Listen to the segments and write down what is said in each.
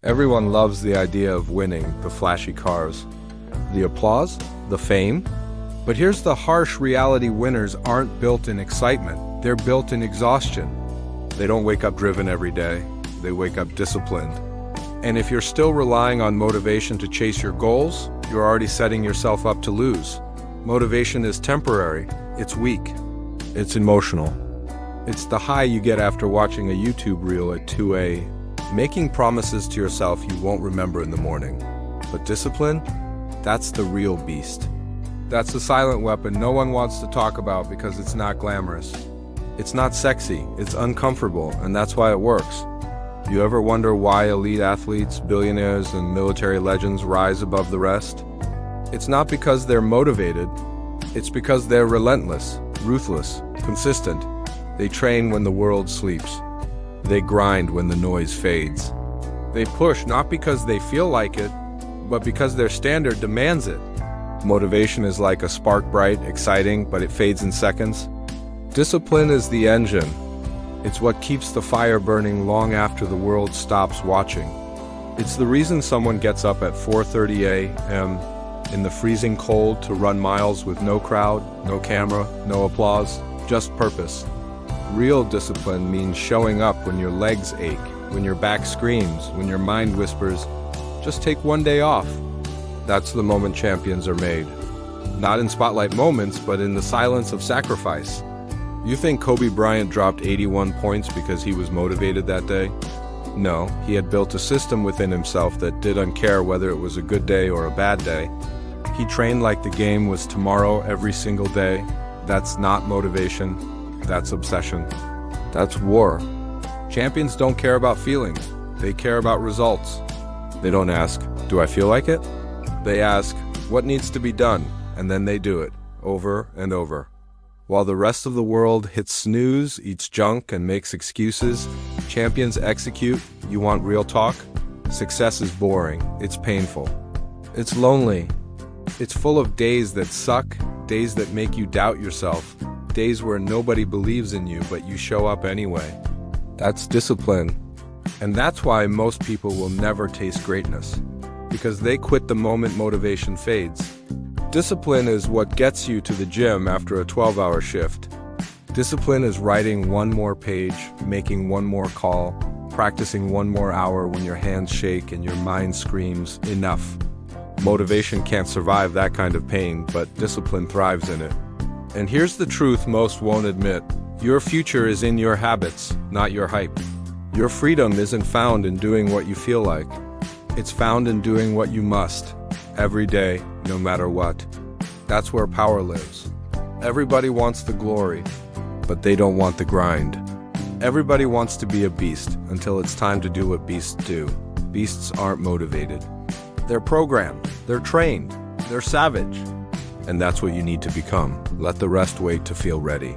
Everyone loves the idea of winning, the flashy cars, the applause, the fame. But here's the harsh reality: winners aren't built in excitement, they're built in exhaustion. They don't wake up driven every day, they wake up disciplined. And if you're still relying on motivation to chase your goals, you're already setting yourself up to lose. Motivation is temporary, it's weak, it's emotional. It's the high you get after watching a YouTube reel at 2 a.m., making promises to yourself you won't remember in the morning. But discipline? That's the real beast. That's the silent weapon no one wants to talk about because it's not glamorous. It's not sexy, it's uncomfortable, and that's why it works. You ever wonder why elite athletes, billionaires, and military legends rise above the rest? It's not because they're motivated, it's because they're relentless, ruthless, consistent. They train when the world sleeps. They grind when the noise fades. They push not because they feel like it, but because their standard demands it. Motivation is like a spark, bright, exciting, but it fades in seconds. Discipline is the engine. It's what keeps the fire burning long after the world stops watching. It's the reason someone gets up at 4:30 a.m. in the freezing cold to run miles with no crowd, no camera, no applause, just purpose. Real discipline means showing up when your legs ache, when your back screams, when your mind whispers, just take one day off. That's the moment champions are made. Not in spotlight moments, but in the silence of sacrifice. You think Kobe Bryant dropped 81 points because he was motivated that day? No, he had built a system within himself that didn't care whether it was a good day or a bad day. He trained like the game was tomorrow every single day. That's not motivation. That's obsession. That's war. Champions don't care about feelings. They care about results. They don't ask, do I feel like it? They ask, what needs to be done? And then they do it, over and over. While the rest of the world hits snooze, eats junk, and makes excuses, champions execute. You want real talk? Success is boring. It's painful. It's lonely. It's full of days that suck, days that make you doubt yourself, days where nobody believes in you, but you show up anyway. That's discipline. And that's why most people will never taste greatness, because they quit the moment motivation fades. Discipline is what gets you to the gym after a 12-hour shift. Discipline is writing one more page, making one more call, practicing one more hour when your hands shake and your mind screams, enough. Motivation can't survive that kind of pain, but discipline thrives in it. And here's the truth most won't admit. Your future is in your habits, not your hype. Your freedom isn't found in doing what you feel like. It's found in doing what you must, every day, no matter what. That's where power lives. Everybody wants the glory, but they don't want the grind. Everybody wants to be a beast until it's time to do what beasts do. Beasts aren't motivated. They're programmed, they're trained, they're savage. And that's what you need to become. Let the rest wait to feel ready.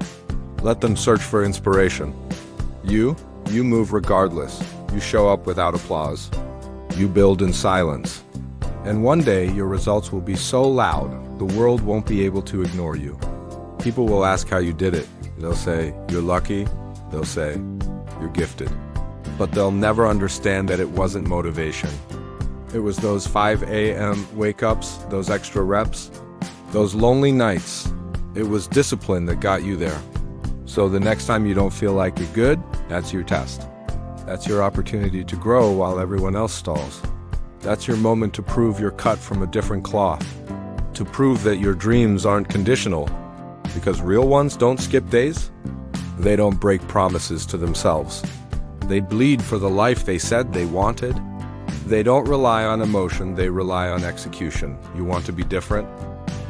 Let them search for inspiration. You move regardless. You show up without applause. You build in silence. And one day, your results will be so loud, the world won't be able to ignore you. People will ask how you did it. They'll say, you're lucky. They'll say, you're gifted. But they'll never understand that it wasn't motivation. It was those 5 a.m. wake-ups, those extra reps, those lonely nights. It was discipline that got you there. So the next time you don't feel like you're good, that's your test. That's your opportunity to grow while everyone else stalls. That's your moment to prove you're cut from a different cloth. To prove that your dreams aren't conditional. Because real ones don't skip days. They don't break promises to themselves. They bleed for the life they said they wanted. They don't rely on emotion, they rely on execution. You want to be different?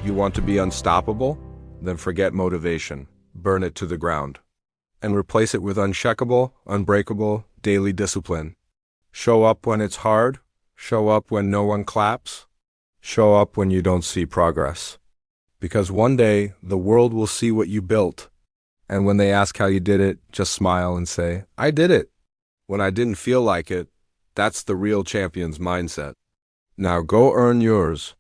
You want to be unstoppable? Then forget motivation. Burn it to the ground. And replace it with uncheckable, unbreakable, daily discipline. Show up when it's hard. Show up when no one claps. Show up when you don't see progress. Because one day, the world will see what you built. And when they ask how you did it, just smile and say, I did it. When I didn't feel like it, that's the real champion's mindset. Now go earn yours.